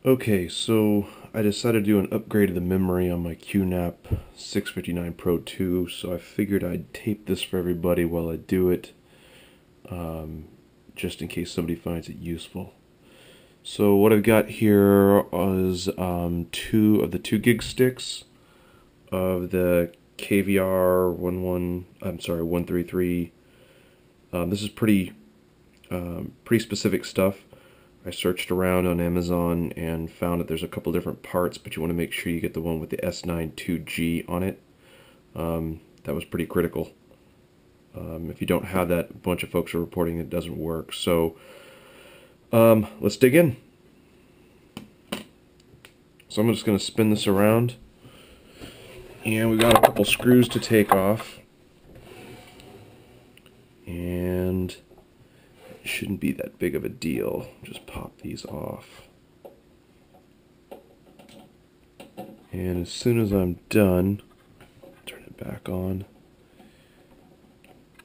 Okay, so I decided to do an upgrade of the memory on my QNAP 659 Pro 2, so I figured I'd tape this for everybody while I do it, just in case somebody finds it useful. So what I've got here is two of the 2 gig sticks of the KVR 133. This is pretty specific stuff. I searched around on Amazon and found that there's a couple different parts, but you want to make sure you get the one with the S92G on it. That was pretty critical. If you don't have that, a bunch of folks are reporting it doesn't work. So let's dig in. So I'm just going to spin this around. And we got a couple screws to take off. And it shouldn't be that big of a deal. Just pop these off. And as soon as I'm done, turn it back on.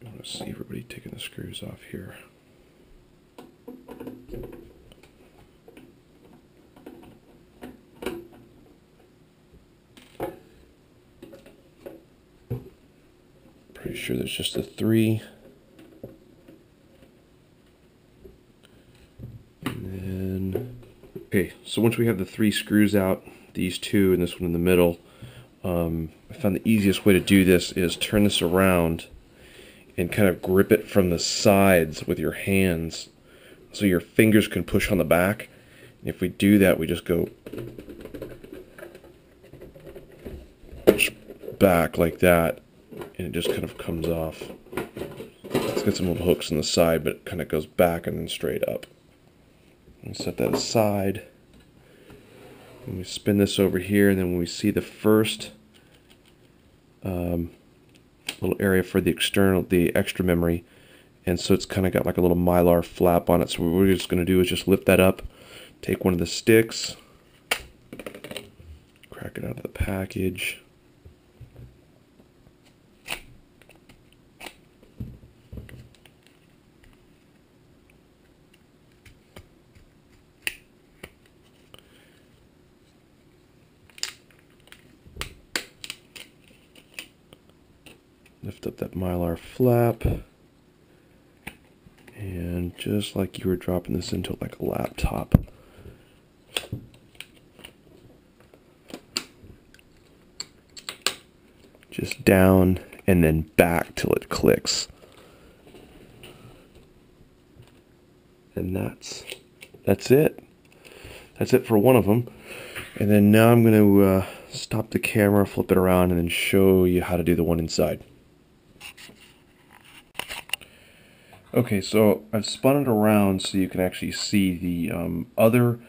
I want to see everybody taking the screws off here. Pretty sure there's just the 3. And then, okay, so once we have the 3 screws out, these 2 and this one in the middle, I found the easiest way to do this is turn this around and kind of grip it from the sides with your hands so your fingers can push on the back. And if we do that, we just go back like that, and it just kind of comes off. It's got some little hooks on the side, but it kind of goes back and then straight up. And set that aside. And we spin this over here, and then when we see the first little area for the extra memory, and so it's kind of got like a little mylar flap on it. So what we're just going to do is just lift that up, take one of the sticks, crack it out of the package. Lift up that mylar flap, and just like you were dropping this into like a laptop, just down and then back till it clicks. And that's it. That's it for one of them. And then now I'm going to stop the camera, flip it around, and then show you how to do the one inside. Okay, so I've spun it around so you can actually see the other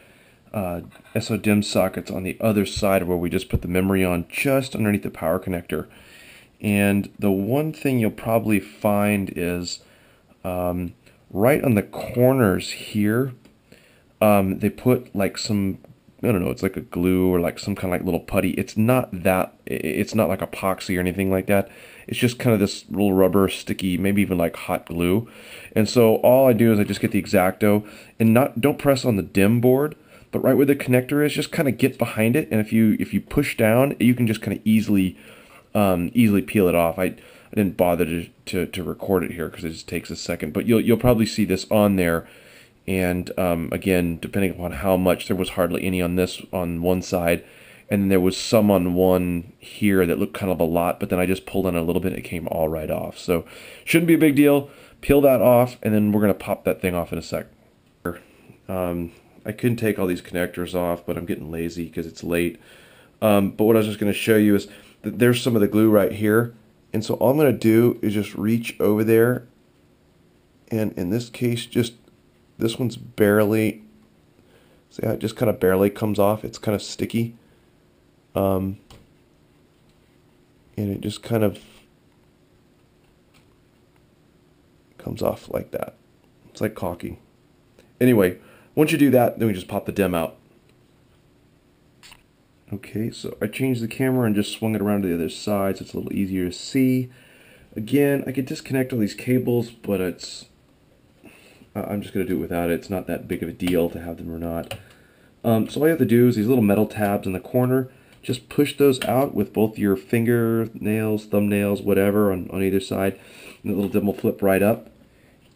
SODIMM sockets on the other side where we just put the memory on, just underneath the power connector. And the one thing you'll probably find is right on the corners here, they put like some, I don't know, it's like a glue or like some kind of like little putty. It's not like epoxy or anything like that. It's just kind of this little rubber sticky, maybe even like hot glue. And so all I do is I just get the X-Acto and don't press on the DIMM board, but right where the connector is, just kind of get behind it. And if you push down, you can just kind of easily peel it off. I didn't bother to record it here because it just takes a second, but you'll probably see this on there. And again, depending upon how much, there was hardly any on this on one side, and then there was some on one here that looked kind of a lot, but then I just pulled on it a little bit and it came all right off. So shouldn't be a big deal. Peel that off, and then we're going to pop that thing off in a sec. I couldn't take all these connectors off, but I'm getting lazy because it's late. But what I was just going to show you is that there's some of the glue right here, and so all I'm going to do is just reach over there, and in this case, this one's barely, see how it just kind of barely comes off. It's kind of sticky. And it just kind of comes off like that. It's like caulking. Anyway, once you do that, then we just pop the DIMM out. Okay, so I changed the camera and just swung it around to the other side so it's a little easier to see. Again, I could disconnect all these cables, but I'm just going to do it without it. It's not that big of a deal to have them or not. So all you have to do is these little metal tabs in the corner, just push those out with both your fingernails, thumbnails, whatever on either side, and the little dim will flip right up,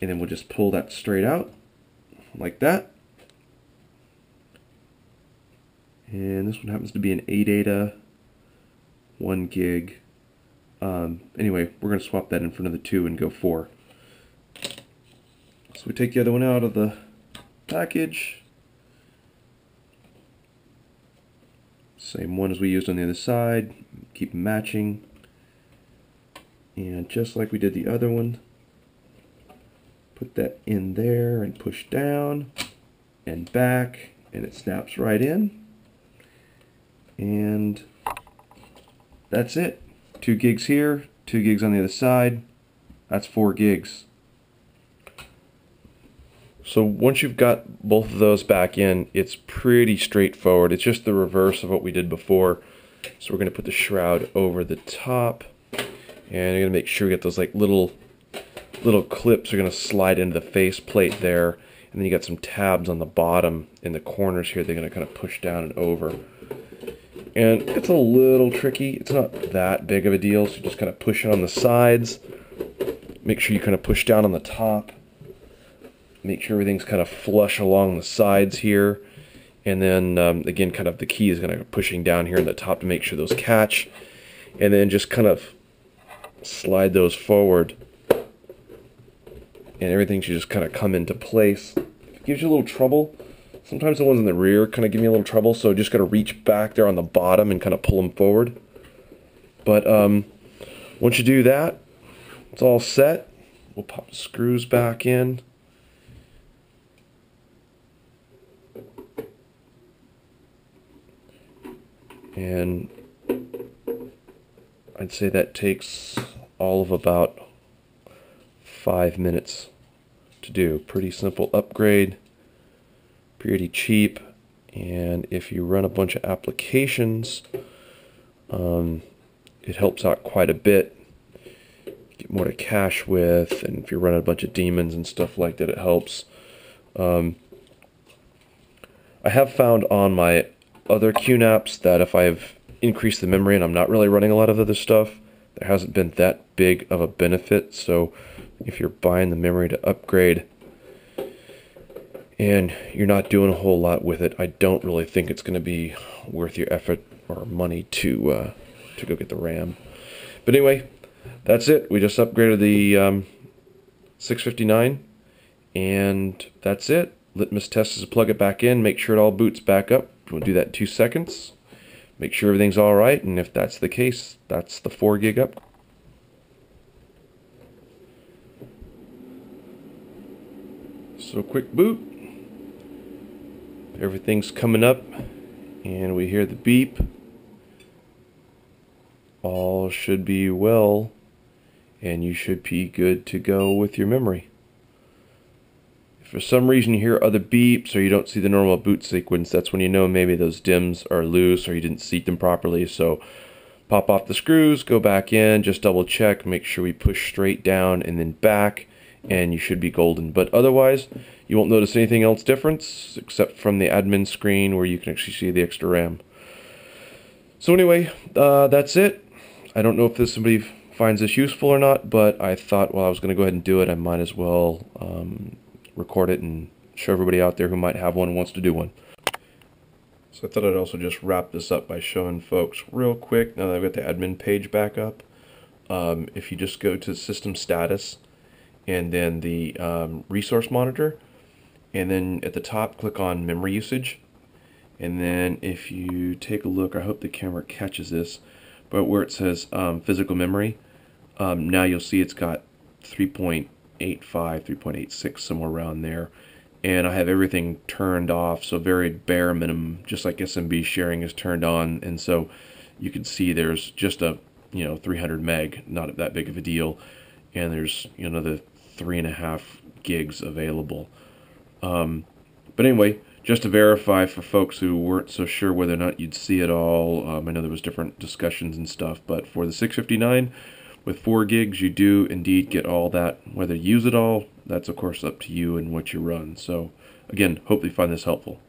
and then we'll just pull that straight out like that. And this one happens to be an ADATA 1 gig. Anyway, we're going to swap that in for another 2 and go 4. So we take the other one out of the package. Same one as we used on the other side. Keep them matching. And just like we did the other one, put that in there and push down and back, and it snaps right in. And that's it. 2 gigs here, 2 gigs on the other side. That's 4 gigs. So once you've got both of those back in, it's pretty straightforward. It's just the reverse of what we did before. So we're going to put the shroud over the top, and you're going to make sure you get those like little clips are going to slide into the face plate there, and then you got some tabs on the bottom in the corners here. They're going to kind of push down and over. And it's a little tricky. It's not that big of a deal, so just kind of push it on the sides. Make sure you kind of push down on the top. Make sure everything's kind of flush along the sides here. And then, again, kind of the key is going to be pushing down here in the top to make sure those catch. And then just kind of slide those forward. And everything should just kind of come into place. If it gives you a little trouble, sometimes the ones in the rear kind of give me a little trouble, so just got to reach back there on the bottom and kind of pull them forward. But once you do that, it's all set. We'll pop the screws back in. And I'd say that takes all of about 5 minutes to do. Pretty simple upgrade, pretty cheap, and if you run a bunch of applications, it helps out quite a bit. Get more to cache with, and if you're running a bunch of daemons and stuff like that, it helps. I have found on my other QNAPs that if I've increased the memory and I'm not really running a lot of other stuff, there hasn't been that big of a benefit. So if you're buying the memory to upgrade and you're not doing a whole lot with it, I don't really think it's going to be worth your effort or money to go get the RAM. But anyway, that's it. We just upgraded the 659, and that's it. Litmus test is to plug it back in, make sure it all boots back up. We'll do that in 2 seconds. Make sure everything's all right, and if that's the case, that's the 4 gig up. So quick boot. Everything's coming up, and we hear the beep. All should be well, and you should be good to go with your memory. If for some reason you hear other beeps or you don't see the normal boot sequence, that's when you know maybe those DIMMs are loose or you didn't seat them properly. So pop off the screws, go back in, just double check, make sure we push straight down and then back, and you should be golden. But otherwise, you won't notice anything else difference except from the admin screen where you can actually see the extra RAM. So anyway, that's it. I don't know if somebody finds this useful or not, but I thought while I was going to go ahead and do it, I might as well record it and show everybody out there who might have one and wants to do one. So I thought I'd also just wrap this up by showing folks real quick, now that I've got the admin page back up, if you just go to system status and then the resource monitor, and then at the top click on memory usage, and then if you take a look, I hope the camera catches this, but where it says physical memory, now you'll see it's got 3.85, 3.86, somewhere around there. And I have everything turned off, so very bare minimum, just like SMB sharing is turned on. And so you can see there's just a 300 meg, not that big of a deal. And there's the 3.5 gigs available. But anyway, just to verify for folks who weren't so sure whether or not you'd see it all, I know there was different discussions and stuff, but for the 659 with 4 gigs, you do indeed get all that. Whether you use it all, that's of course up to you and what you run. So again, hope you find this helpful.